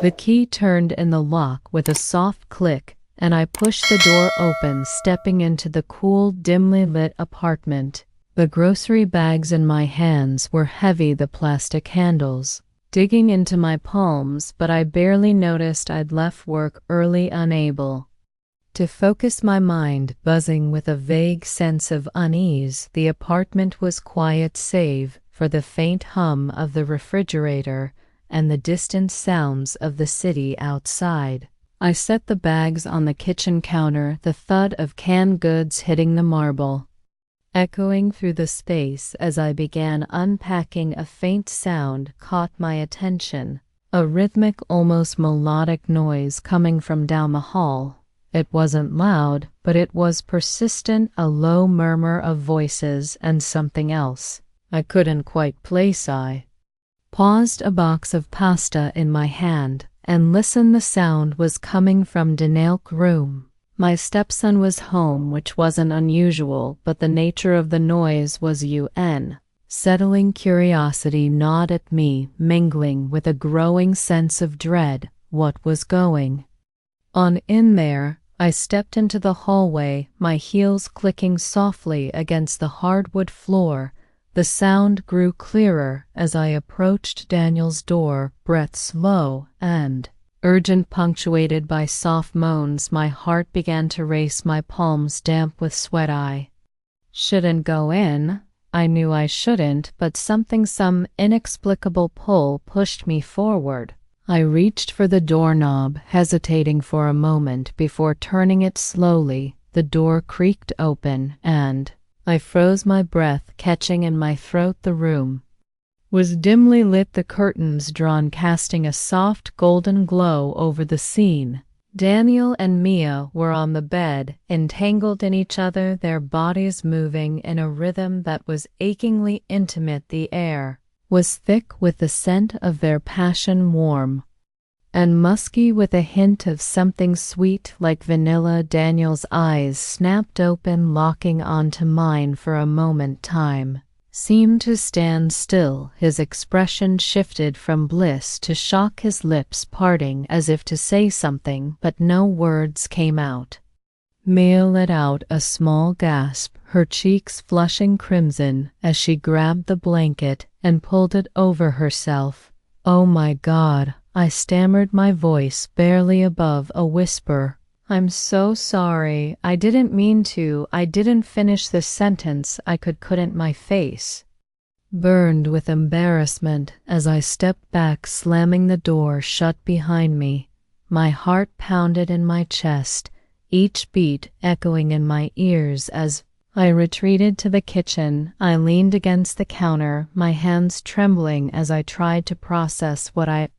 The key turned in the lock with a soft click, and I pushed the door open, stepping into the cool, dimly lit apartment. The grocery bags in my hands were heavy, the plastic handles digging into my palms, but I barely noticed I'd left work early, unable to focus, my mind buzzing with a vague sense of unease. The apartment was quiet save for the faint hum of the refrigerator and the distant sounds of the city outside. I set the bags on the kitchen counter, the thud of canned goods hitting the marble echoing through the space. As I began unpacking, a faint sound caught my attention, a rhythmic, almost melodic noise coming from down the hall. It wasn't loud, but it was persistent, a low murmur of voices and something else I couldn't quite place. I paused, a box of pasta in my hand, and listened. The sound was coming from Daniel's room. My stepson was home, which wasn't unusual, but the nature of the noise was unsettling. Curiosity gnawed at me, mingling with a growing sense of dread. What was going on in there? I stepped into the hallway, my heels clicking softly against the hardwood floor. The sound grew clearer as I approached Daniel's door, breath slow and urgent, punctuated by soft moans. My heart began to race, my palms damp with sweat. I shouldn't go in. I knew I shouldn't, but some inexplicable pull pushed me forward. I reached for the doorknob, hesitating for a moment before turning it slowly. The door creaked open, and I froze, my breath catching in my throat. The room was dimly lit, the curtains drawn, casting a soft golden glow over the scene. Daniel and Mia were on the bed, entangled in each other, their bodies moving in a rhythm that was achingly intimate. The air was thick with the scent of their passion, warm and musky with a hint of something sweet like vanilla. Daniel's eyes snapped open, locking onto mine. For a moment, time seemed to stand still. His expression shifted from bliss to shock, his lips parting as if to say something, but no words came out. Mia let out a small gasp, her cheeks flushing crimson as she grabbed the blanket and pulled it over herself. "Oh my God," I stammered, my voice barely above a whisper. "I'm so sorry. I didn't mean to." I didn't finish the sentence. I couldn't. My face burned with embarrassment as I stepped back, slamming the door shut behind me. My heart pounded in my chest, each beat echoing in my ears. As I retreated to the kitchen, I leaned against the counter, my hands trembling as I tried to process what I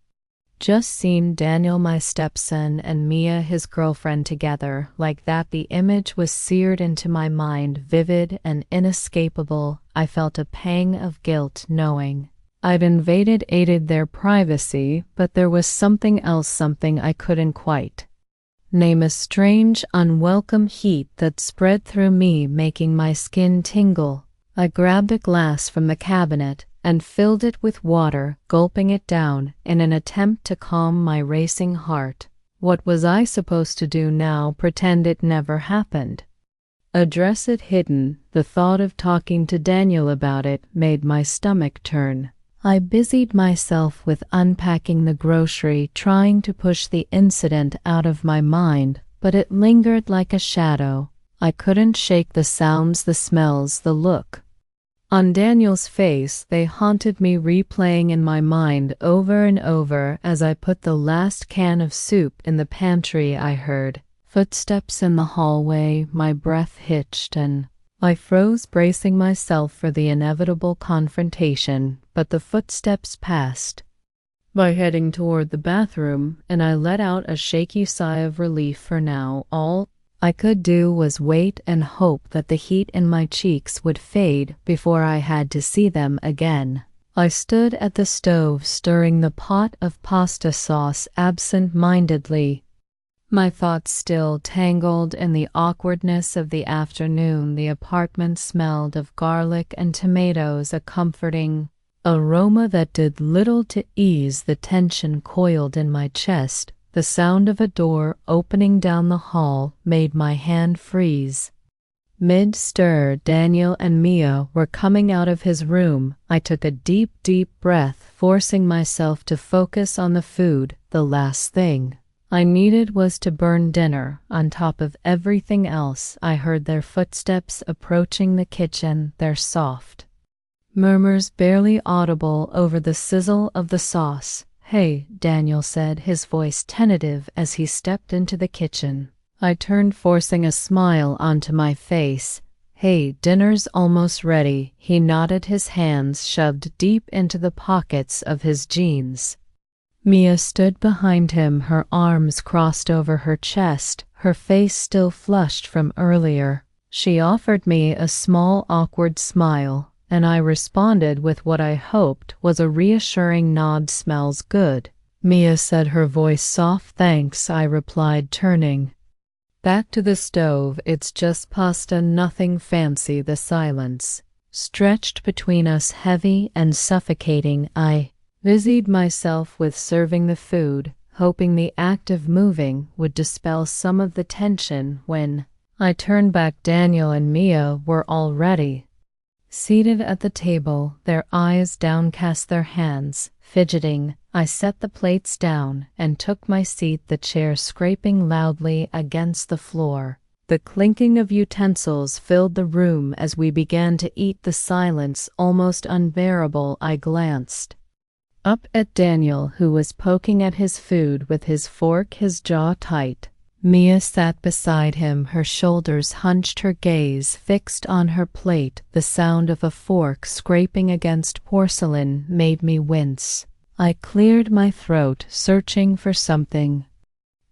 just seen. Daniel, my stepson, and Mia, his girlfriend, together like that. The image was seared into my mind, vivid and inescapable. I felt a pang of guilt knowing I'd aided their privacy, but there was something else, something I couldn't quite name, a strange, unwelcome heat that spread through me, making my skin tingle. I grabbed a glass from the cabinet and filled it with water, gulping it down in an attempt to calm my racing heart. What was I supposed to do now? Pretend it never happened? Address it hidden? The thought of talking to Daniel about it made my stomach turn. I busied myself with unpacking the grocery, trying to push the incident out of my mind, but it lingered like a shadow. I couldn't shake the sounds, the smells, the look on Daniel's face. They haunted me, replaying in my mind over and over. As I put the last can of soup in the pantry, I heard footsteps in the hallway. My breath hitched and I froze, bracing myself for the inevitable confrontation, but the footsteps passed by, heading toward the bathroom, and I let out a shaky sigh of relief. For now, all I could do was wait and hope that the heat in my cheeks would fade before I had to see them again. I stood at the stove, stirring the pot of pasta sauce absent-mindedly, my thoughts still tangled in the awkwardness of the afternoon. The apartment smelled of garlic and tomatoes, a comforting aroma that did little to ease the tension coiled in my chest. The sound of a door opening down the hall made my hand freeze. Mid-stir, Daniel and Mia were coming out of his room. I took a deep, deep breath, forcing myself to focus on the food. The last thing I needed was to burn dinner. On top of everything else, I heard their footsteps approaching the kitchen, their soft murmurs barely audible over the sizzle of the sauce. "Hey," Daniel said, his voice tentative as he stepped into the kitchen. I turned, forcing a smile onto my face. "Hey, dinner's almost ready." He nodded, his hands shoved deep into the pockets of his jeans. Mia stood behind him, her arms crossed over her chest, her face still flushed from earlier. She offered me a small, awkward smile, and I responded with what I hoped was a reassuring nod. "Smells good," Mia said, her voice soft. "Thanks," I replied, turning back to the stove. "It's just pasta, nothing fancy." The silence stretched between us, heavy and suffocating. I busied myself with serving the food, hoping the act of moving would dispel some of the tension. When I turned back, Daniel and Mia were already seated at the table, their eyes downcast, their hands fidgeting. I set the plates down and took my seat, the chair scraping loudly against the floor. The clinking of utensils filled the room as we began to eat, the silence almost unbearable. I glanced up at Daniel, who was poking at his food with his fork, his jaw tight. Mia sat beside him, her shoulders hunched, her gaze fixed on her plate. The sound of a fork scraping against porcelain made me wince. I cleared my throat, searching for something.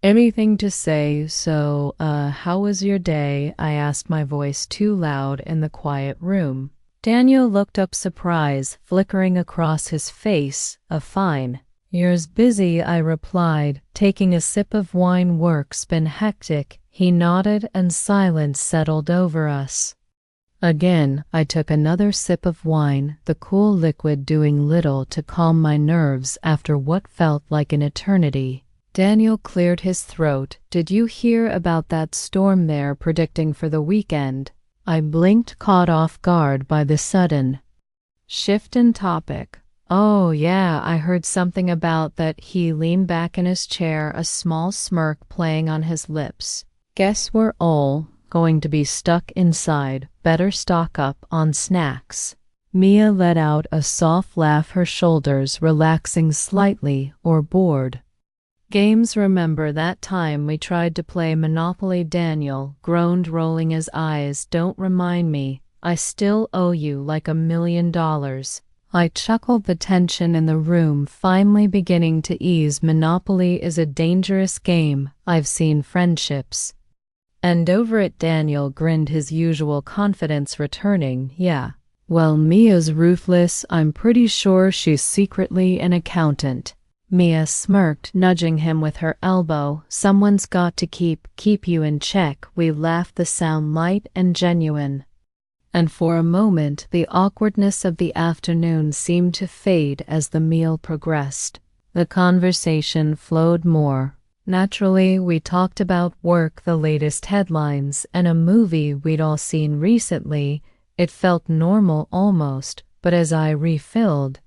"Anything to say? So, how was your day?" I asked, my voice too loud in the quiet room. Daniel looked up, surprise flickering across his face. "Fine." "Yours busy," I replied, taking a sip of wine. "Work's been hectic." He nodded and silence settled over us. Again, I took another sip of wine, the cool liquid doing little to calm my nerves after what felt like an eternity. Daniel cleared his throat. "Did you hear about that storm they're predicting for the weekend?" I blinked, caught off guard by the sudden shift in topic. "Oh, yeah, I heard something about that." He leaned back in his chair, a small smirk playing on his lips. "Guess we're all going to be stuck inside. Better stock up on snacks." Mia let out a soft laugh, her shoulders relaxing slightly. "Or bored games? Remember that time we tried to play Monopoly?" Daniel groaned, rolling his eyes. "Don't remind me. I still owe you like $1 million. I chuckled, the tension in the room finally beginning to ease. "Monopoly is a dangerous game. I've seen friendships end over it." Daniel grinned, his usual confidence returning. "Yeah, well, Mia's ruthless. I'm pretty sure she's secretly an accountant." Mia smirked, nudging him with her elbow. "Someone's got to keep you in check." We laughed, the sound light and genuine. And for a moment, the awkwardness of the afternoon seemed to fade as the meal progressed. The conversation flowed more naturally. We talked about work, the latest headlines, and a movie we'd all seen recently. It felt normal almost, but as I refilled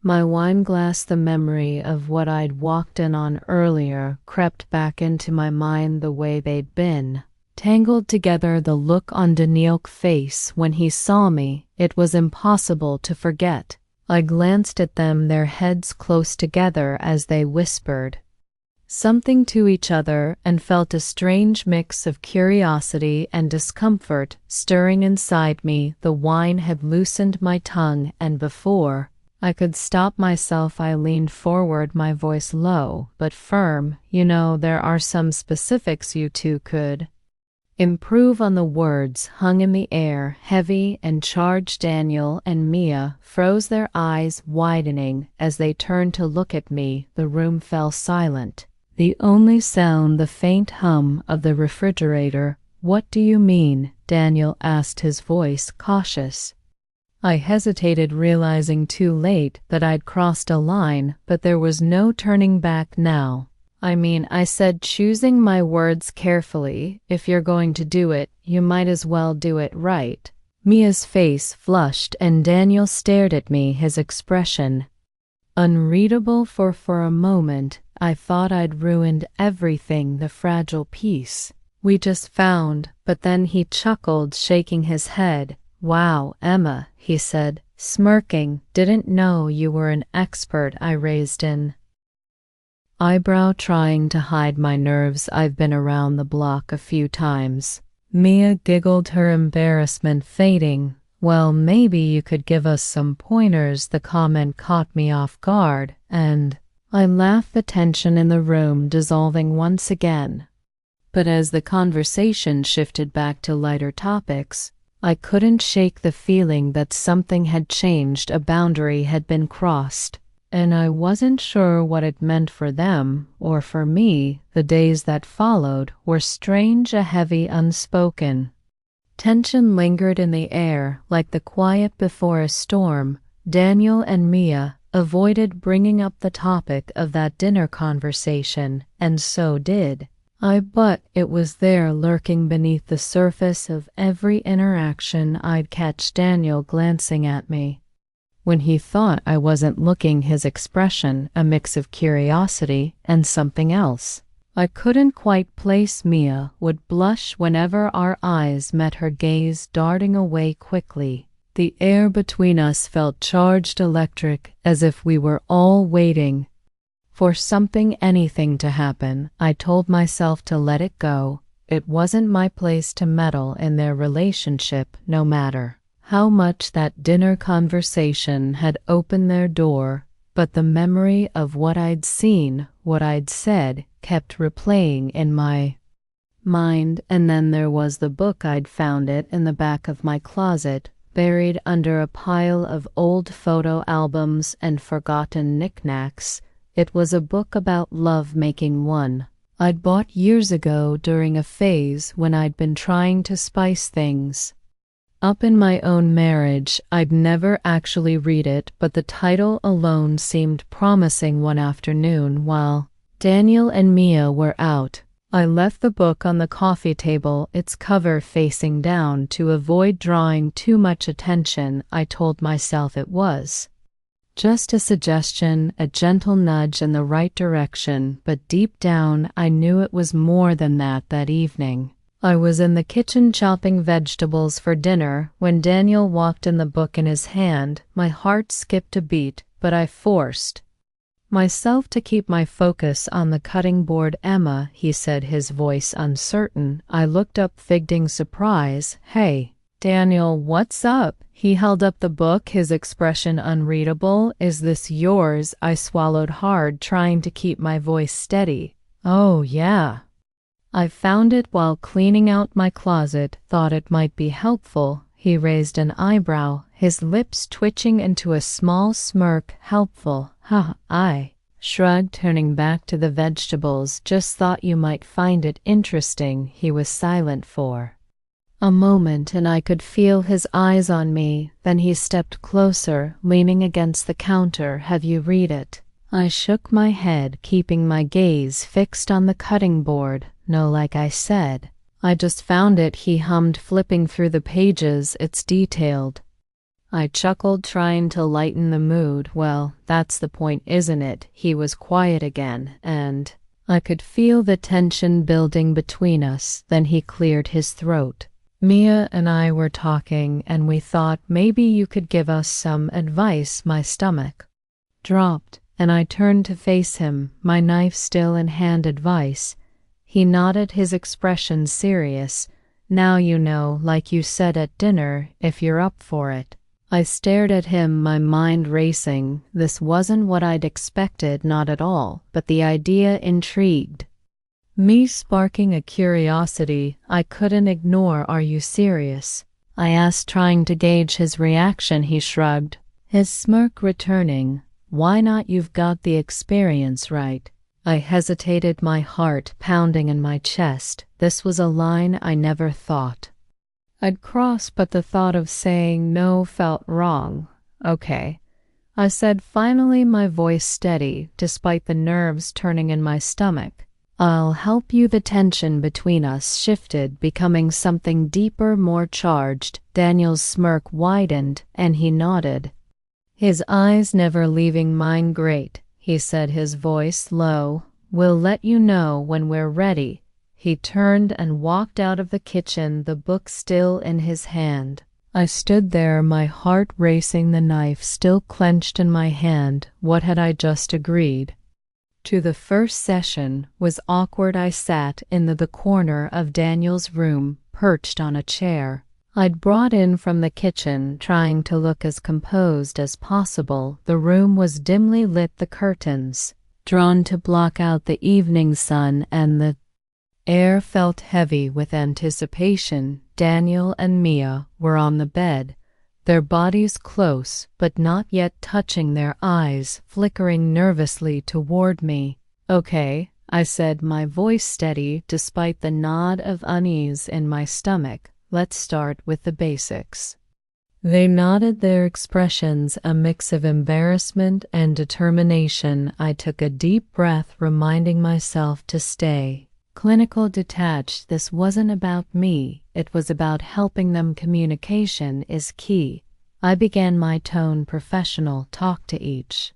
my wine glass, the memory of what I'd walked in on earlier crept back into my mind, the way they'd been tangled together, the look on Daniel's face when he saw me. It was impossible to forget. I glanced at them, their heads close together as they whispered something to each other, and felt a strange mix of curiosity and discomfort stirring inside me. The wine had loosened my tongue, and before I could stop myself, I leaned forward, my voice low but firm. "You know, there are some specifics you two could improve on." The words hung in the air, heavy and charged. Daniel and Mia froze, their eyes widening as they turned to look at me. The room fell silent, the only sound the faint hum of the refrigerator. "What do you mean?" Daniel asked, his voice cautious. I hesitated, realizing too late that I'd crossed a line, but there was no turning back now. I said, choosing my words carefully. If you're going to do it, you might as well do it right. Mia's face flushed and Daniel stared at me, his expression unreadable. For a moment, I thought I'd ruined everything, the fragile piece we just found, but then he chuckled, shaking his head. Wow, Emma, he said, smirking, didn't know you were an expert. I raised an eyebrow, trying to hide my nerves. I've been around the block a few times. Mia giggled, her embarrassment fading. Well, maybe you could give us some pointers. The comment caught me off guard, and I laughed, the tension in the room dissolving once again. But as the conversation shifted back to lighter topics, I couldn't shake the feeling that something had changed, a boundary had been crossed, and I wasn't sure what it meant for them or for me. The days that followed were strange, a heavy, unspoken tension lingered in the air, like the quiet before a storm. Daniel and Mia avoided bringing up the topic of that dinner conversation, and so did I, but it was there, lurking beneath the surface of every interaction. I'd catch Daniel glancing at me when he thought I wasn't looking, his expression a mix of curiosity and something else I couldn't quite place. Mia would blush whenever our eyes met, her gaze darting away quickly. The air between us felt charged, electric, as if we were all waiting for something, anything to happen. I told myself to let it go. It wasn't my place to meddle in their relationship, no matter how much that dinner conversation had opened their door. But the memory of what I'd seen, what I'd said, kept replaying in my mind. And then there was the book. I'd found it in the back of my closet, buried under a pile of old photo albums and forgotten knickknacks. It was a book about love making, one I'd bought years ago during a phase when I'd been trying to spice things up in my own marriage. I'd never actually read it, but the title alone seemed promising. One afternoon, while Daniel and Mia were out, I left the book on the coffee table, its cover facing down, to avoid drawing too much attention. I told myself it was just a suggestion, a gentle nudge in the right direction, but deep down I knew it was more than that. That evening, I was in the kitchen chopping vegetables for dinner when Daniel walked in, the book in his hand. My heart skipped a beat, but I forced myself to keep my focus on the cutting board. Emma, he said, his voice uncertain. I looked up, feigned surprise. Hey, Daniel, what's up? He held up the book, his expression unreadable. Is this yours? I swallowed hard, trying to keep my voice steady. Oh, yeah. I found it while cleaning out my closet. Thought it might be helpful. He raised an eyebrow, his lips twitching into a small smirk. Helpful? Huh, I shrugged, turning back to the vegetables. Just thought you might find it interesting. He was silent for a moment, and I could feel his eyes on me. Then he stepped closer, leaning against the counter. Have you read it? I shook my head, keeping my gaze fixed on the cutting board. No, like I said, I just found it, he hummed, flipping through the pages. It's detailed. I chuckled, trying to lighten the mood. Well, that's the point, isn't it? He was quiet again, and I could feel the tension building between us. Then he cleared his throat. Mia and I were talking, and we thought maybe you could give us some advice. My stomach dropped, and I turned to face him, my knife still in hand. Advice? He nodded, his expression serious. Now you know, like you said at dinner, if you're up for it. I stared at him, my mind racing. This wasn't what I'd expected, not at all, but the idea intrigued me, sparking a curiosity I couldn't ignore. Are you serious? I asked, trying to gauge his reaction. He shrugged, his smirk returning. Why not? You've got the experience, right? I hesitated, my heart pounding in my chest. This was a line I never thought I'd cross, but the thought of saying no felt wrong. Okay, I said, finally, my voice steady despite the nerves turning in my stomach. I'll help you. The tension between us shifted, becoming something deeper, more charged. Daniel's smirk widened, and he nodded, his eyes never leaving mine. Great, he said, his voice low. We'll let you know when we're ready. He turned and walked out of the kitchen, the book still in his hand. I stood there, my heart racing, the knife still clenched in my hand. What had I just agreed to? The first session was awkward. I sat in the corner of Daniel's room, perched on a chair I'd brought in from the kitchen, trying to look as composed as possible. The room was dimly lit, the curtains drawn to block out the evening sun, and the air felt heavy with anticipation. Daniel and Mia were on the bed, their bodies close but not yet touching, their eyes flickering nervously toward me. Okay, I said, my voice steady despite the nod of unease in my stomach. Let's start with the basics. They nodded, their expressions a mix of embarrassment and determination. I took a deep breath, reminding myself to stay clinical, detached. This wasn't about me, it was about helping them. Communication is key. I began, my tone professional. Talk to each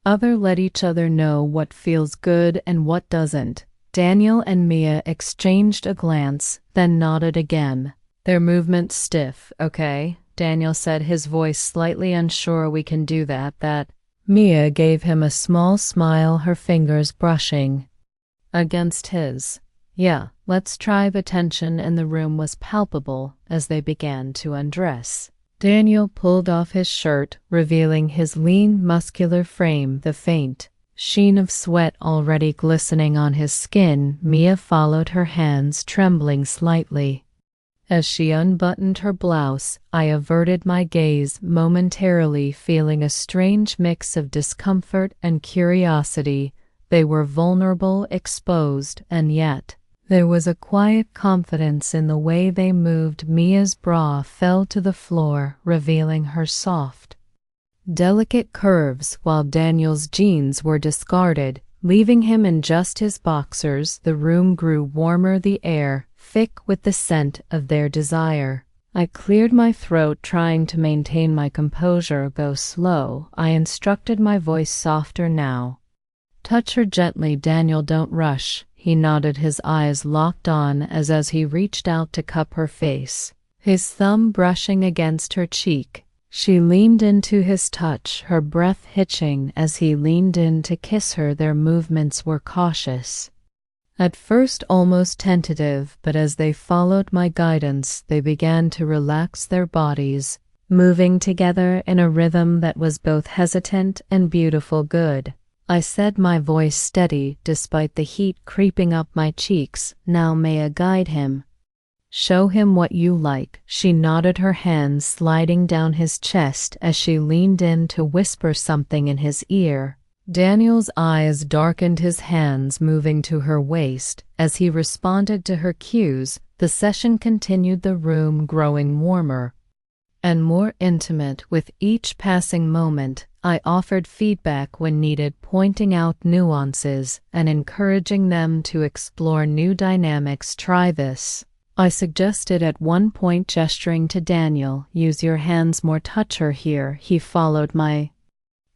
other, let each other know what feels good and what doesn't. Daniel and Mia exchanged a glance, then nodded again, their movements stiff. Okay, Daniel said, his voice slightly unsure. We can do that. Mia gave him a small smile, her fingers brushing against his. Yeah, let's try. The tension in the room was palpable as they began to undress. Daniel pulled off his shirt, revealing his lean, muscular frame, the faint sheen of sweat already glistening on his skin. Mia followed, her hands trembling slightly as she unbuttoned her blouse. I averted my gaze momentarily, feeling a strange mix of discomfort and curiosity. They were vulnerable, exposed, and yet there was a quiet confidence in the way they moved. Mia's bra fell to the floor, revealing her soft, delicate curves, while Daniel's jeans were discarded, leaving him in just his boxers. The room grew warmer, the air thick with the scent of their desire. I cleared my throat, trying to maintain my composure. Go slow, I instructed, my voice softer now. Touch her gently, Daniel, don't rush. He nodded, his eyes locked on as he reached out to cup her face, his thumb brushing against her cheek. She leaned into his touch, her breath hitching as he leaned in to kiss her. Their movements were cautious, at first almost tentative, but as they followed my guidance, they began to relax their bodies, moving together in a rhythm that was both hesitant and beautiful. Good, I said, my voice steady despite the heat creeping up my cheeks. Now may I guide him? Show him what you like. She nodded, her hands sliding down his chest as she leaned in to whisper something in his ear. Daniel's eyes darkened, his hands moving to her waist as he responded to her cues. The session continued, the room growing warmer and more intimate with each passing moment. I offered feedback when needed, pointing out nuances and encouraging them to explore new dynamics. Try this, I suggested at one point, gesturing to Daniel. Use your hands more, touch her here. He followed my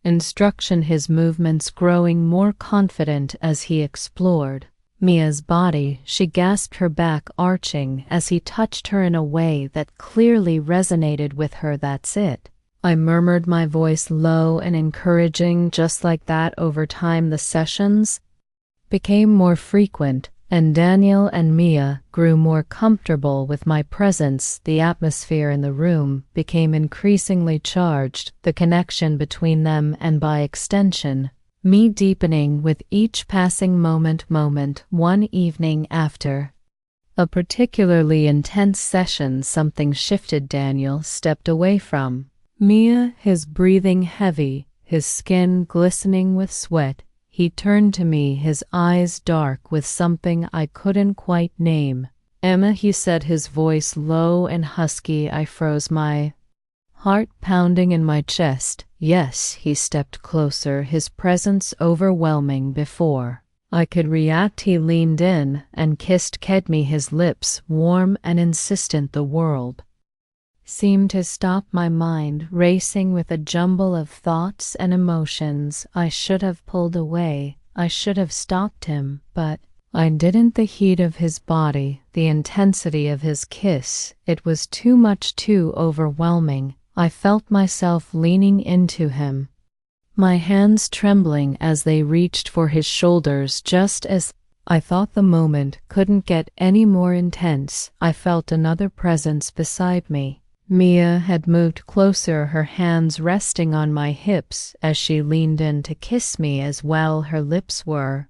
instruction, his movements growing more confident as he explored Mia's body. She gasped, her back arching as he touched her in a way that clearly resonated with her. That's it, I murmured, my voice low and encouraging. Just like that, over time, the sessions became more frequent, and Daniel and Mia grew more comfortable with my presence. The atmosphere in the room became increasingly charged, the connection between them and, by extension, me, deepening with each passing moment. One evening, after a particularly intense session, something shifted. Daniel stepped away from Mia, his breathing heavy, his skin glistening with sweat. He turned to me, his eyes dark with something I couldn't quite name. Emma, he said, his voice low and husky. I froze, my heart pounding in my chest. Yes, he stepped closer, his presence overwhelming. Before I could react, he leaned in and kissed me, his lips warm and insistent. The world seemed to stop, my mind racing with a jumble of thoughts and emotions. I should have pulled away. I should have stopped him, but I didn't. The heat of his body, the intensity of his kiss, it was too much, too overwhelming. I felt myself leaning into him, my hands trembling as they reached for his shoulders. Just as I thought the moment couldn't get any more intense, I felt another presence beside me. Mia had moved closer, her hands resting on my hips as she leaned in to kiss me as well. Her lips were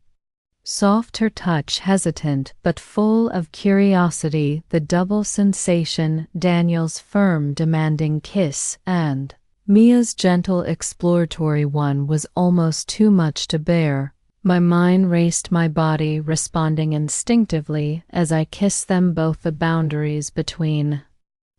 soft, her touch hesitant but full of curiosity. The double sensation, Daniel's firm, demanding kiss and Mia's gentle, exploratory one, was almost too much to bear. My mind raced, my body responding instinctively as I kissed them both, the boundaries between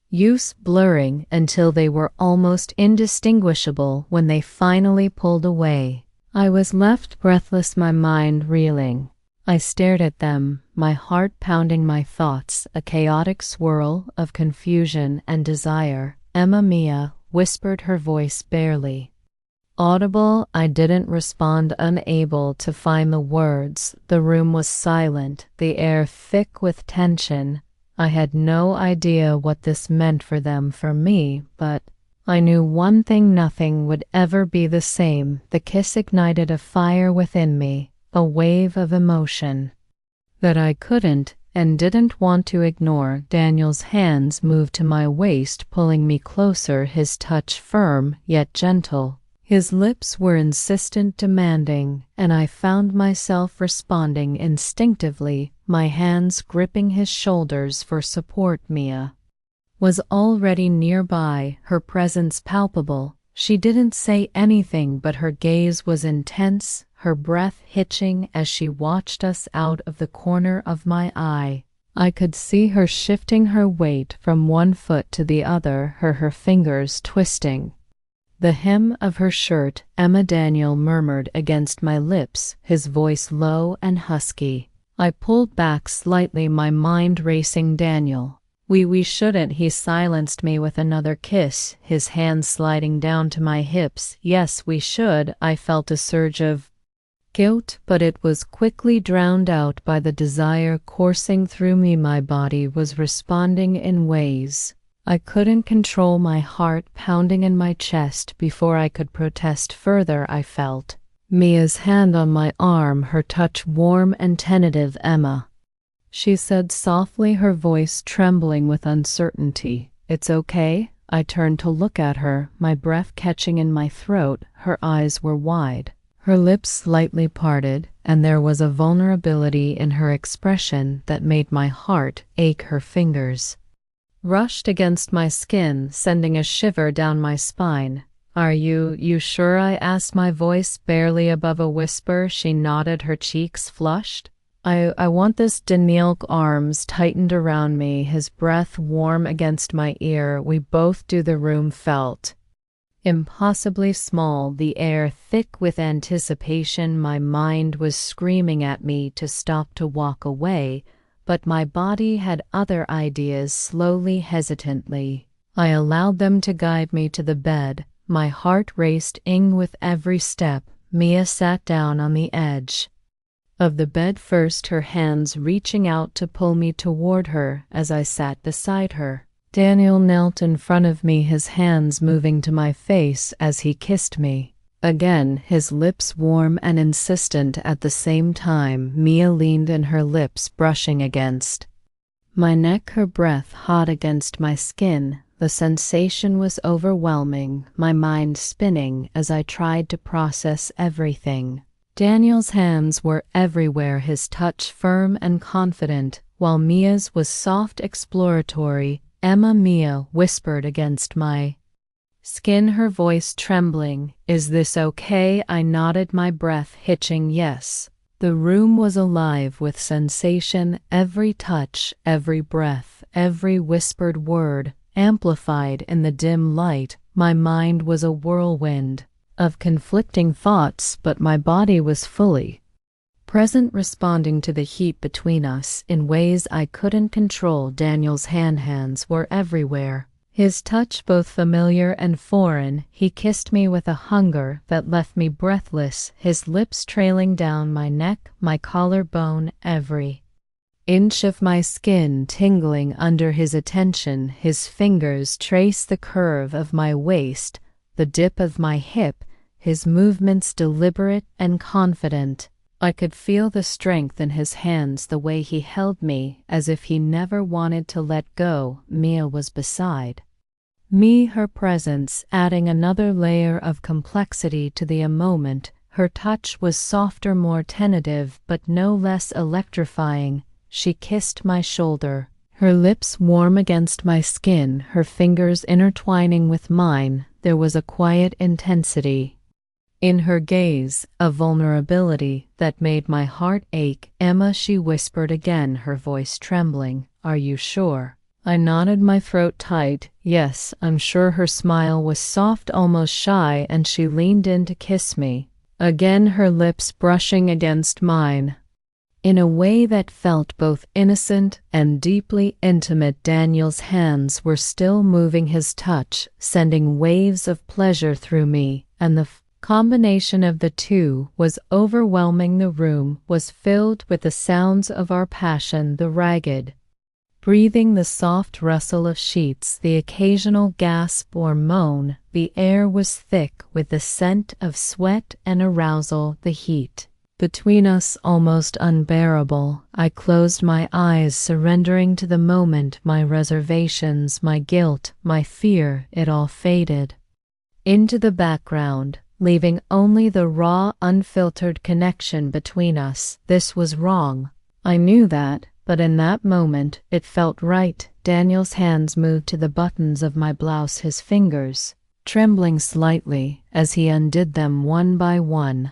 use blurring until they were almost indistinguishable. When they finally pulled away, I was left breathless, my mind reeling. I stared at them, my heart pounding, my thoughts a chaotic swirl of confusion and desire. Emma, Mia whispered, her voice barely audible. I didn't respond, unable to find the words. The room was silent, the air thick with tension. I had no idea what this meant for them, for me, but I knew one thing: nothing would ever be the same. The kiss ignited a fire within me, a wave of emotion that I couldn't and didn't want to ignore. Daniel's hands moved to my waist, pulling me closer, his touch firm yet gentle. His lips were insistent, demanding, and I found myself responding instinctively, my hands gripping his shoulders for support. Mia was already nearby, her presence palpable. She didn't say anything, but her gaze was intense, her breath hitching as she watched us out of the corner of my eye. I could see her shifting her weight from one foot to the other, her fingers twisting the hem of her shirt. Emma, Daniel murmured against my lips, his voice low and husky. I pulled back slightly, my mind racing. Daniel, we shouldn't. He silenced me with another kiss, his hands sliding down to my hips. Yes, we should. I felt a surge of guilt, but it was quickly drowned out by the desire coursing through me. My body was responding in ways I couldn't control, my heart pounding in my chest. Before I could protest further, I felt Mia's hand on my arm, her touch warm and tentative. Emma, she said softly, her voice trembling with uncertainty. It's okay. I turned to look at her, my breath catching in my throat. Her eyes were wide, her lips slightly parted, and there was a vulnerability in her expression that made my heart ache. Her fingers rushed against my skin, sending a shiver down my spine. Are you sure? I asked, my voice barely above a whisper. She nodded, her cheeks flushed. I want this. Daniel's arms tightened around me, his breath warm against my ear. We both do. The room felt impossibly small, the air thick with anticipation. My mind was screaming at me to stop, to walk away, but my body had other ideas. Slowly, hesitantly, I allowed them to guide me to the bed. My heart raced with every step. Mia sat down on the edge of the bed first, her hands reaching out to pull me toward her as I sat beside her. Daniel knelt in front of me, his hands moving to my face as he kissed me. Again, his lips warm and insistent at the same time. Mia leaned in, her lips brushing against my neck, her breath hot against my skin. The sensation was overwhelming, my mind spinning as I tried to process everything. Daniel's hands were everywhere, his touch firm and confident, while Mia's was soft, exploratory. Emma, Mia whispered against my skin, her voice trembling. Is this okay? I nodded, my breath hitching. Yes. The The room was alive with sensation, every touch, every breath, every whispered word, amplified in the dim light. My mind was a whirlwind of conflicting thoughts, but my body was fully present, responding to the heat between us in ways I couldn't control. Daniel's hands were everywhere, his touch both familiar and foreign. He kissed me with a hunger that left me breathless, his lips trailing down my neck, my collarbone, every inch of my skin tingling under his attention. His fingers traced the curve of my waist, the dip of my hip, his movements deliberate and confident. I could feel the strength in his hands, the way he held me, as if he never wanted to let go. Mia was beside me, her presence adding another layer of complexity to the moment. Her touch was softer, more tentative, but no less electrifying. She kissed my shoulder, her lips warm against my skin, her fingers intertwining with mine. There was a quiet intensity in her gaze, a vulnerability that made my heart ache. "Emma," she whispered again, her voice trembling. "Are you sure?" I nodded, my throat tight. "Yes, I'm sure." Her smile was soft, almost shy, and she leaned in to kiss me again, her lips brushing against mine in a way that felt both innocent and deeply intimate. Daniel's hands were still moving, his touch sending waves of pleasure through me, and the combination of the two was overwhelming. The room was filled with the sounds of our passion, the ragged breathing, the soft rustle of sheets, the occasional gasp or moan. The air was thick with the scent of sweat and arousal, the heat between us almost unbearable. I closed my eyes, surrendering to the moment. My reservations, my guilt, my fear, it all faded into the background, leaving only the raw, unfiltered connection between us. This was wrong. I knew that, but in that moment, it felt right. Daniel's hands moved to the buttons of my blouse, his fingers trembling slightly as he undid them one by one.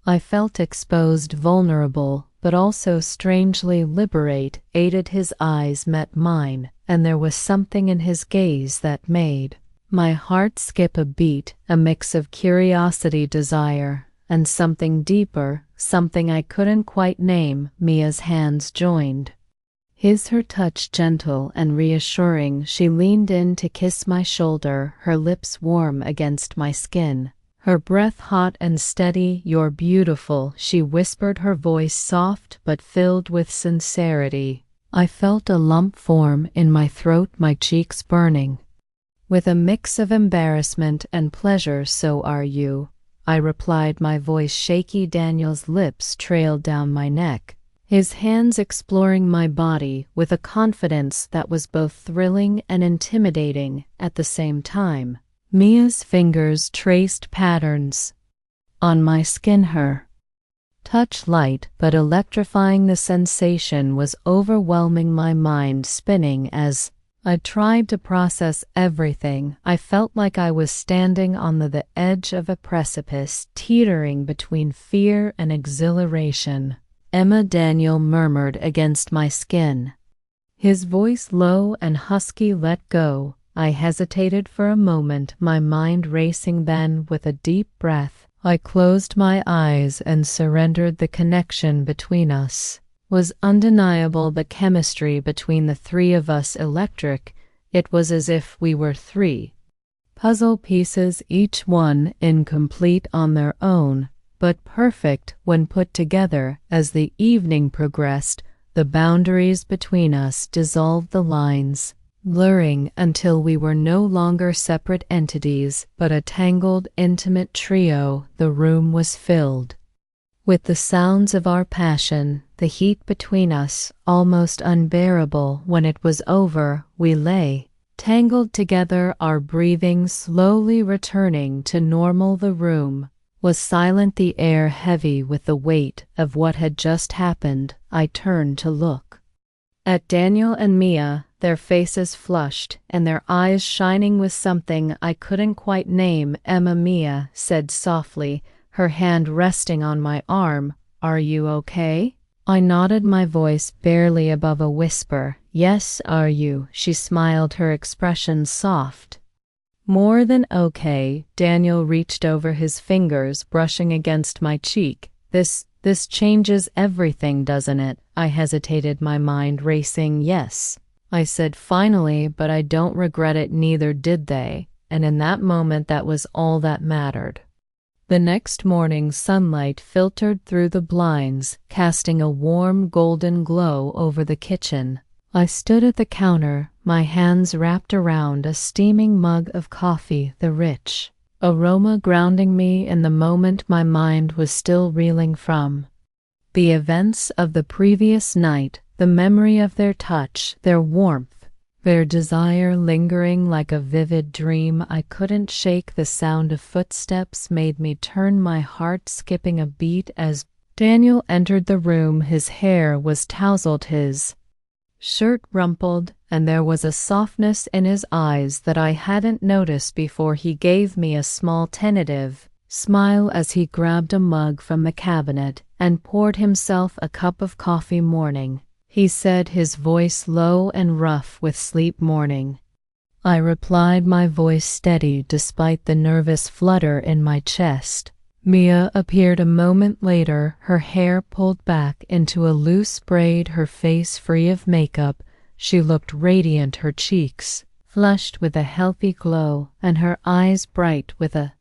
I felt exposed, vulnerable, but also strangely liberated. His eyes met mine, and there was something in his gaze that made my heart skip a beat, a mix of curiosity, desire, and something deeper, something I couldn't quite name. Mia's hands joined his, her touch gentle and reassuring. She leaned in to kiss my shoulder, her lips warm against my skin, her breath hot and steady. "You're beautiful," she whispered, her voice soft but filled with sincerity. I felt a lump form in my throat, my cheeks burning with a mix of embarrassment and pleasure. "So are you," I replied, my voice shaky. Daniel's lips trailed down my neck, his hands exploring my body with a confidence that was both thrilling and intimidating at the same time. Mia's fingers traced patterns on my skin, her touch light but electrifying. The sensation was overwhelming, my mind spinning as I tried to process everything. I felt like I was standing on the edge of a precipice, teetering between fear and exhilaration. "Emma," Daniel murmured against my skin, his voice low and husky. "Let go." I hesitated for a moment, my mind racing. Then, with a deep breath, I closed my eyes and surrendered. The connection between us was undeniable, the chemistry between the three of us electric. It was as if we were three puzzle pieces, each one incomplete on their own, but perfect when put together. As the evening progressed, the boundaries between us dissolved, the lines blurring until we were no longer separate entities, but a tangled, intimate trio. The room was filled with the sounds of our passion, the heat between us almost unbearable. When it was over, we lay tangled together, our breathing slowly returning to normal. The room was silent, the air heavy with the weight of what had just happened. I turned to look at Daniel and Mia, their faces flushed and their eyes shining with something I couldn't quite name. "Emma," Mia said softly, her hand resting on my arm. Are you okay? I nodded, my voice barely above a whisper. Yes, are you? She smiled, her expression soft. More than okay. Daniel reached over, his fingers brushing against my cheek. This changes everything, doesn't it? I hesitated, my mind racing. Yes, I said finally, but I don't regret it, neither did they. And in that moment, that was all that mattered. The next morning, sunlight filtered through the blinds, casting a warm golden glow over the kitchen. I stood at the counter, my hands wrapped around a steaming mug of coffee, the rich aroma grounding me in the moment my mind was still reeling from the events of the previous night, the memory of their touch, their warmth, their desire lingering like a vivid dream I couldn't shake. The sound of footsteps made me turn, my heart skipping a beat as Daniel entered the room. His hair was tousled, his shirt rumpled, and there was a softness in his eyes that I hadn't noticed before. He gave me a small tentative smile as he grabbed a mug from the cabinet and poured himself a cup of coffee. Morning, he said, his voice low and rough with sleep. Morning, I replied, my voice steady despite the nervous flutter in my chest. Mia appeared a moment later, her hair pulled back into a loose braid, her face free of makeup. She looked radiant, her cheeks flushed with a healthy glow, and her eyes bright with a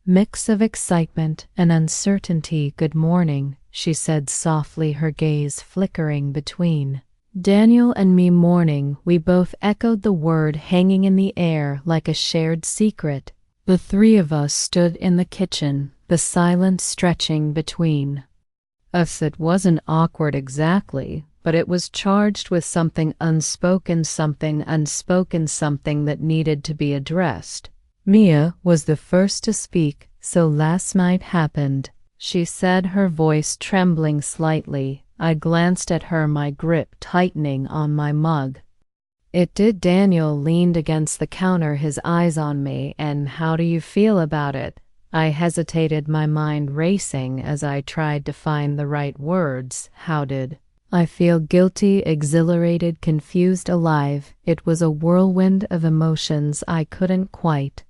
mix of excitement and uncertainty. Good morning, she said softly, her gaze flickering between Daniel and me. Morning, we both echoed the word, hanging in the air like a shared secret. The three of us stood in the kitchen, the silence stretching between us. It wasn't awkward exactly, but it was charged with something unspoken, something that needed to be addressed. Mia was the first to speak. So last night happened, she said, her voice trembling slightly. I glanced at her, my grip tightening on my mug. It did. Daniel leaned against the counter, his eyes on me. And how do you feel about it? I hesitated, my mind racing as I tried to find the right words. How did I feel? Guilty, exhilarated, confused, alive. It was a whirlwind of emotions I couldn't quite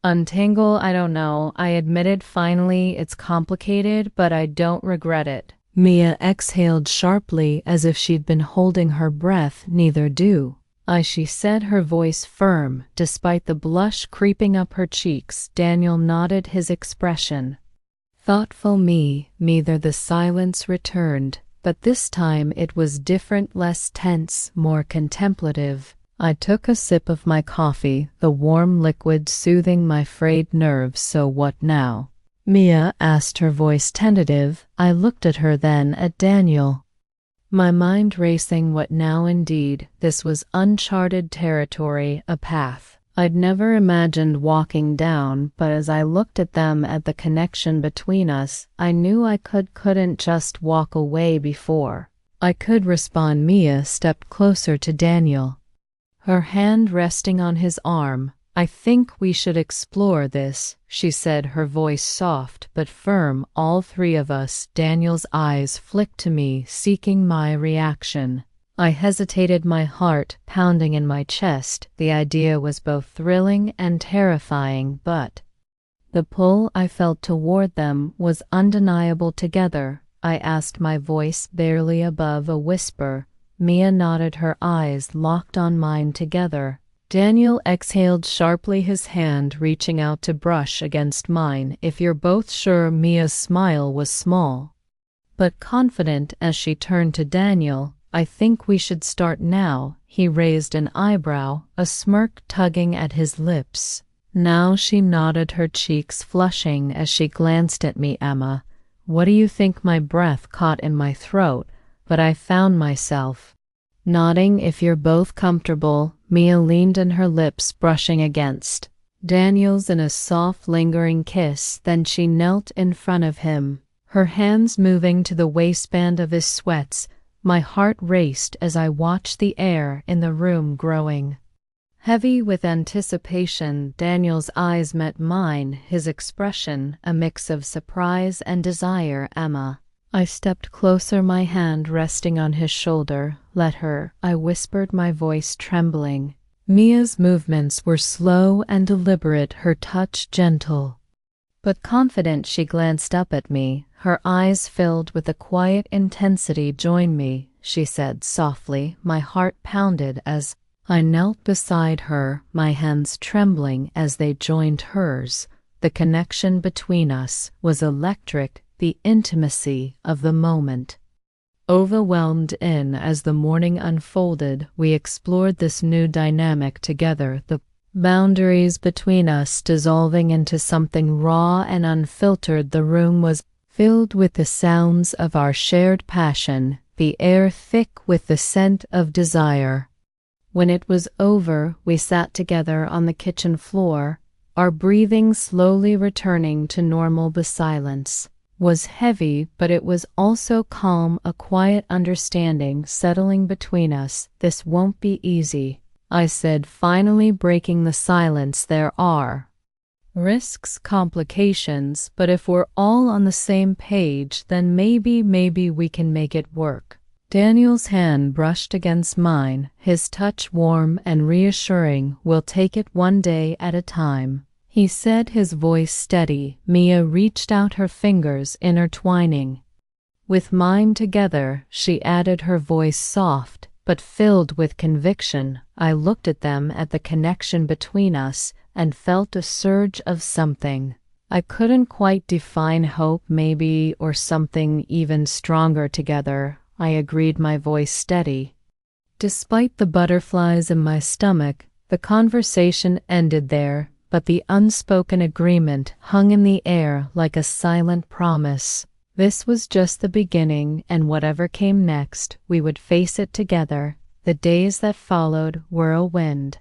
untangle. I don't know, I admitted finally. It's complicated, but I don't regret it. Mia exhaled sharply as if she'd been holding her breath. Neither do I, she said, her voice firm despite the blush creeping up her cheeks. Daniel nodded, his expression thoughtful. Neither. The silence returned, but this time it was different, less tense, more contemplative. I took a sip of my coffee, the warm liquid soothing my frayed nerves. So what now? Mia asked, her voice tentative. I looked at her, then at Daniel, my mind racing. What now? Indeed, this was uncharted territory, a path I'd never imagined walking down, but as I looked at them, at the connection between us, I knew I couldn't just walk away before I could respond. Mia stepped closer to Daniel, her hand resting on his arm. I think we should explore this, she said, her voice soft but firm. All three of us. Daniel's eyes flicked to me, seeking my reaction. I hesitated, my heart pounding in my chest. The idea was both thrilling and terrifying, but the pull I felt toward them was undeniable. Together, I asked, my voice barely above a whisper. Mia nodded, her eyes locked on mine. Together. Daniel exhaled sharply, his hand reaching out to brush against mine. If you're both sure. Mia's smile was small but confident as she turned to Daniel. I think we should start now. He raised an eyebrow, a smirk tugging at his lips. Now she nodded, her cheeks flushing as she glanced at me. Emma, what do you think? My breath caught in my throat, but I found myself nodding. If you're both comfortable. Mia leaned in, her lips brushing against Daniel's in a soft, lingering kiss. Then she knelt in front of him, her hands moving to the waistband of his sweats. My heart raced as I watched the air in the room growing heavy with anticipation. Daniel's eyes met mine, his expression a mix of surprise and desire. Emma, I stepped closer, my hand resting on his shoulder. Let her, I whispered, my voice trembling. Mia's movements were slow and deliberate, her touch gentle. But confident, she glanced up at me, her eyes filled with a quiet intensity. Join me, she said softly. My heart pounded as I knelt beside her, my hands trembling as they joined hers. The connection between us was electric, the intimacy of the moment. Overwhelmed in as the morning unfolded, we explored this new dynamic together, the boundaries between us dissolving into something raw and unfiltered. The room was filled with the sounds of our shared passion, the air thick with the scent of desire. When it was over, we sat together on the kitchen floor, our breathing slowly returning to normal. The silence was heavy, but it was also calm, a quiet understanding settling between us. This won't be easy, I said, finally breaking the silence. There are risks, complications, but if we're all on the same page, then maybe we can make it work. Daniel's hand brushed against mine, his touch warm and reassuring. We'll take it one day at a time, he said, his voice steady. Mia reached out, her fingers intertwining with mine. Together, she added, her voice soft but filled with conviction. I looked at them, at the connection between us, and felt a surge of something I couldn't quite define. Hope, maybe, or something even stronger. Together, I agreed, my voice steady. Despite the butterflies in my stomach, the conversation ended there, but the unspoken agreement hung in the air like a silent promise. This was just the beginning, and whatever came next, we would face it together. The days that followed were a wind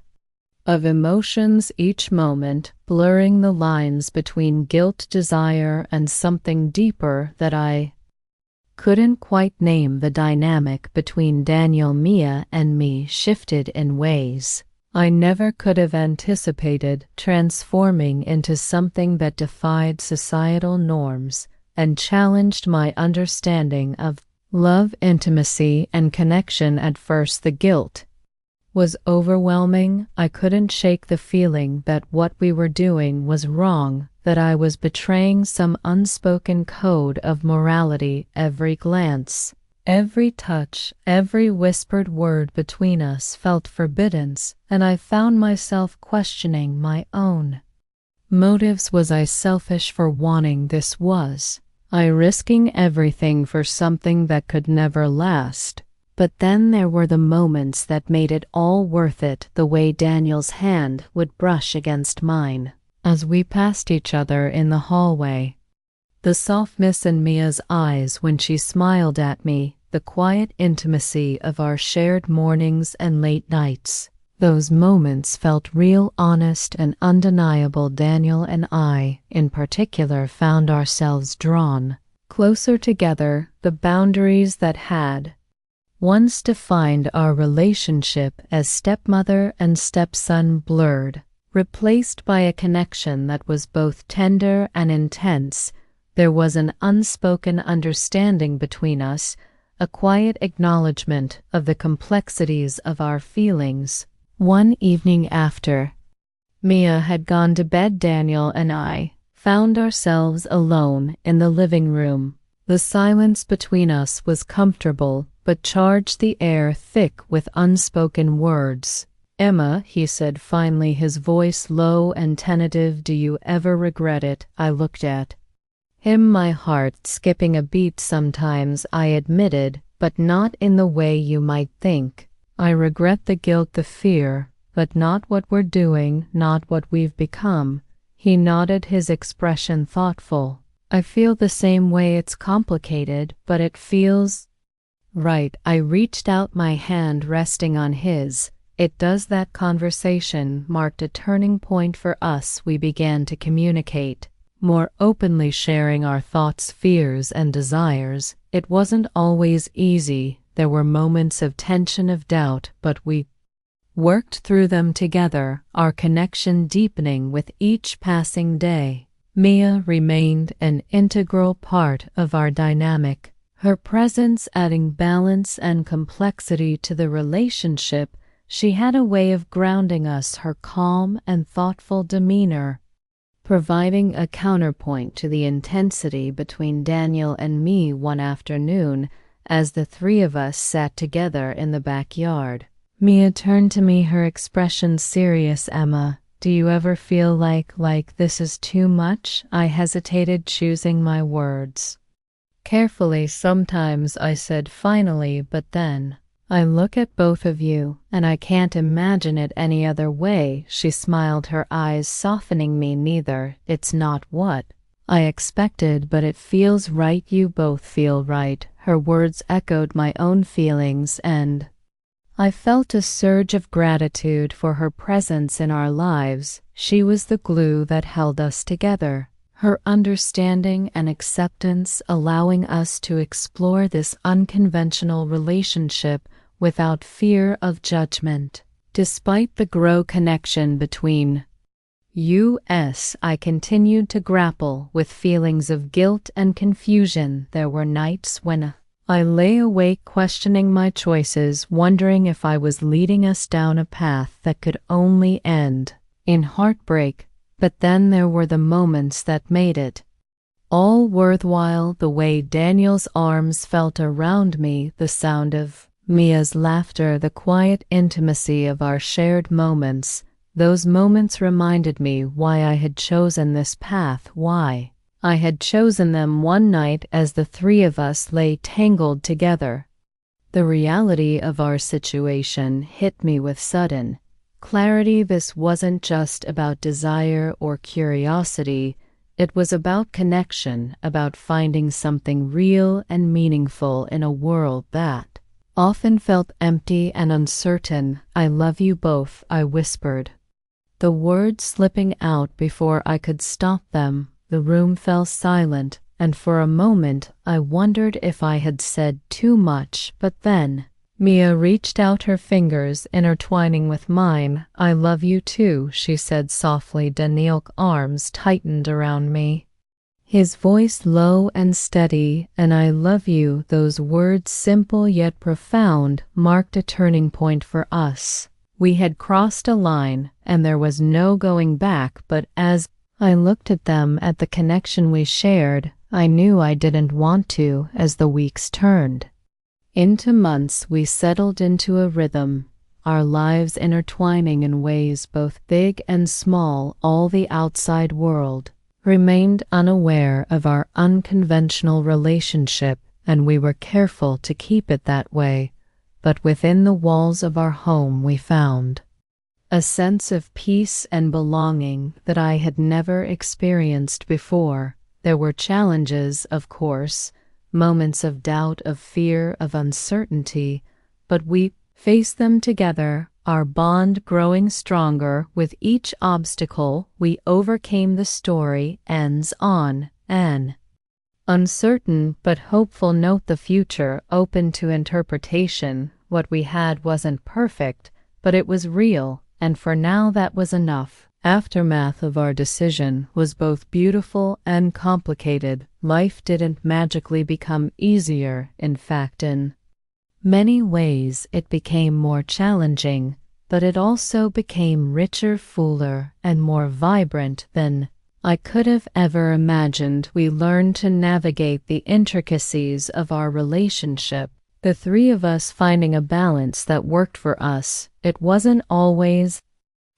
of emotions, each moment blurring the lines between guilt, desire, and something deeper that I couldn't quite name. The dynamic between Daniel, Mia, and me shifted in ways I never could have anticipated, transforming into something that defied societal norms and challenged my understanding of love, intimacy, and connection. At first, the guilt was overwhelming. I couldn't shake the feeling that what we were doing was wrong, that I was betraying some unspoken code of morality. Every glance, every touch, every whispered word between us felt forbidden, and I found myself questioning my own motives. Was I selfish for wanting this? Was I risking everything for something that could never last? But then there were the moments that made it all worth it. The way Daniel's hand would brush against mine as we passed each other in the hallway, the softness in Mia's eyes when she smiled at me, the quiet intimacy of our shared mornings and late nights. Those moments felt real, honest, and undeniable. Daniel and I, in particular, found ourselves drawn closer together. The boundaries that had once defined our relationship as stepmother and stepson blurred, replaced by a connection that was both tender and intense. There was an unspoken understanding between us, a quiet acknowledgement of the complexities of our feelings. One evening after Mia had gone to bed, Daniel and I found ourselves alone in the living room. The silence between us was comfortable, but charged, the air thick with unspoken words. Emma, he said finally, his voice low and tentative, do you ever regret it? I looked at him, my heart skipping a beat. Sometimes, I admitted, but not in the way you might think. I regret the guilt, the fear, but not what we're doing, not what we've become. He nodded, his expression thoughtful. I feel the same way. It's complicated, but it feels right. I reached out, my hand resting on his. It does. That conversation marked a turning point for us. We began to communicate more openly, sharing our thoughts, fears, and desires. It wasn't always easy. There were moments of tension, of doubt, but we worked through them together, our connection deepening with each passing day. Mia remained an integral part of our dynamic. her presence adding balance and complexity to the relationship. She had a way of grounding us, her calm and thoughtful demeanor, providing a counterpoint to the intensity between Daniel and me one afternoon as the three of us sat together in the backyard. Mia turned to me, her expression serious. Emma, do you ever feel like this is too much? I hesitated, choosing my words carefully. Sometimes, I said finally, but then I look at both of you, and I can't imagine it any other way. She smiled, her eyes softening me. Neither. It's not what I expected, but it feels right. You both feel right. Her words echoed my own feelings, and I felt a surge of gratitude for her presence in our lives. She was the glue that held us together. Her understanding and acceptance, allowing us to explore this unconventional relationship without fear of judgment. Despite the growing connection between us, I continued to grapple with feelings of guilt and confusion. There were nights when I lay awake questioning my choices, wondering if I was leading us down a path that could only end in heartbreak. But then there were the moments that made it all worthwhile. The way Daniel's arms felt around me, the sound of Mia's laughter, the quiet intimacy of our shared moments. Those moments reminded me why I had chosen this path, why I had chosen them. One night, as the three of us lay tangled together, the reality of our situation hit me with sudden clarity. This wasn't just about desire or curiosity. It was about connection, about finding something real and meaningful in a world that often felt empty and uncertain. I love you both, I whispered, the words slipping out before I could stop them. The room fell silent, and for a moment I wondered if I had said too much, but then Mia reached out, her fingers intertwining with mine. I love you too, she said softly. Daniel's arms tightened around me, his voice low and steady. And I love you. Those words, simple yet profound, marked a turning point for us. We had crossed a line, and there was no going back, but as I looked at them, at the connection we shared, I knew I didn't want to. As the weeks turned into months, we settled into a rhythm, our lives intertwining in ways both big and small. All the outside world remained unaware of our unconventional relationship, and we were careful to keep it that way. But within the walls of our home we found a sense of peace and belonging that I had never experienced before. There were challenges, of course, moments of doubt, of fear, of uncertainty, but we faced them together, our bond growing stronger with each obstacle we overcame. The story ends on an uncertain but hopeful note, the future open to interpretation. What we had wasn't perfect, but it was real, and for now that was enough. Aftermath of our decision was both beautiful and complicated. Life didn't magically become easier. In fact, in many ways it became more challenging, but it also became richer, fuller, and more vibrant than I could have ever imagined. We learned to navigate the intricacies of our relationship, the three of us finding a balance that worked for us. It wasn't always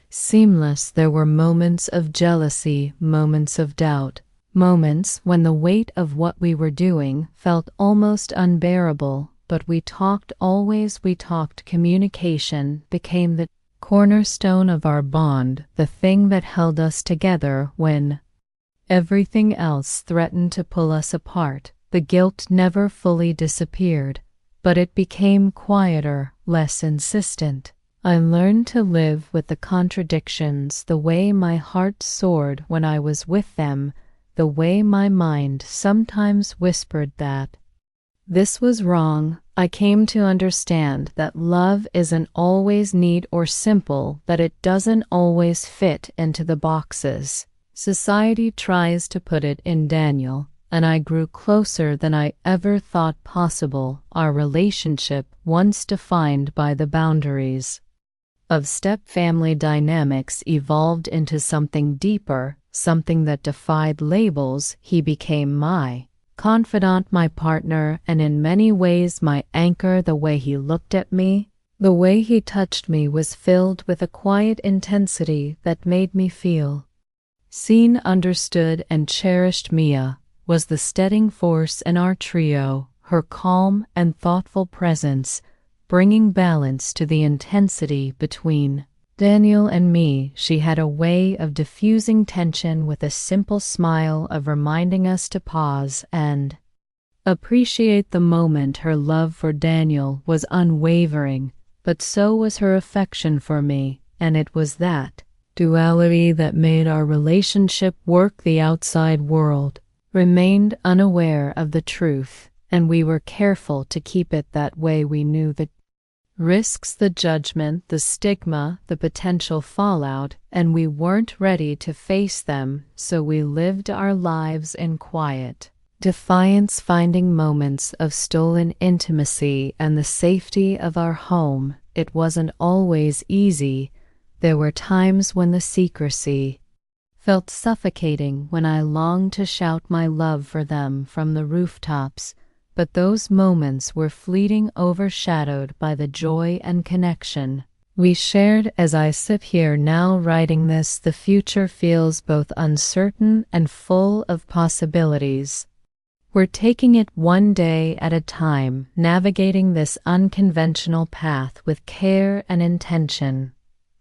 seamless. There were moments of jealousy, moments of doubt, moments when the weight of what we were doing felt almost unbearable. But we talked, always we talked. Communication became the cornerstone of our bond, the thing that held us together when everything else threatened to pull us apart. The guilt never fully disappeared, but it became quieter, less insistent. I learned to live with the contradictions, the way my heart soared when I was with them, the way my mind sometimes whispered that this was wrong. I came to understand that love isn't always neat or simple, that it doesn't always fit into the boxes society tries to put it in. Daniel and I grew closer than I ever thought possible, our relationship once defined by the boundaries of step-family dynamics evolved into something deeper, something that defied labels. He became my confidant, my partner, and in many ways my anchor. The way he looked at me, the way he touched me was filled with a quiet intensity that made me feel seen, understood, and cherished. Mia was the steadying force in our trio, her calm and thoughtful presence bringing balance to the intensity between Daniel and me. She had a way of diffusing tension with a simple smile, of reminding us to pause and appreciate the moment. Her love for Daniel was unwavering, but so was her affection for me, and it was that duality that made our relationship work. The outside world remained unaware of the truth, and we were careful to keep it that way. We knew the risks, the judgment, the stigma, the potential fallout, and we weren't ready to face them, so we lived our lives in quiet defiance, finding moments of stolen intimacy and the safety of our home. It wasn't always easy. There were times when the secrecy felt suffocating, when I longed to shout my love for them from the rooftops, but those moments were fleeting, overshadowed by the joy and connection we shared. As I sit here now writing this, the future feels both uncertain and full of possibilities. We're taking it one day at a time, navigating this unconventional path with care and intention.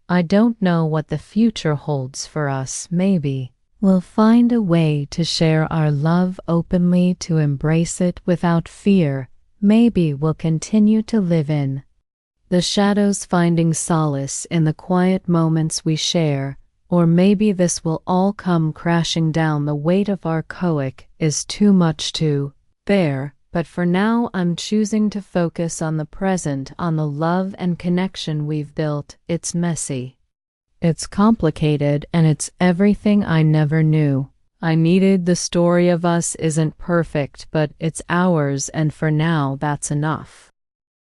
I don't know what the future holds for us. Maybe we'll find a way to share our love openly, to embrace it without fear. Maybe we'll continue to live in the shadows, finding solace in the quiet moments we share. Or maybe this will all come crashing down. The weight of our coic is too much to bear. But for now, I'm choosing to focus on the present, on the love and connection we've built. It's messy, it's complicated, and it's everything I never knew I needed. The story of us isn't perfect, but it's ours, and for now, that's enough.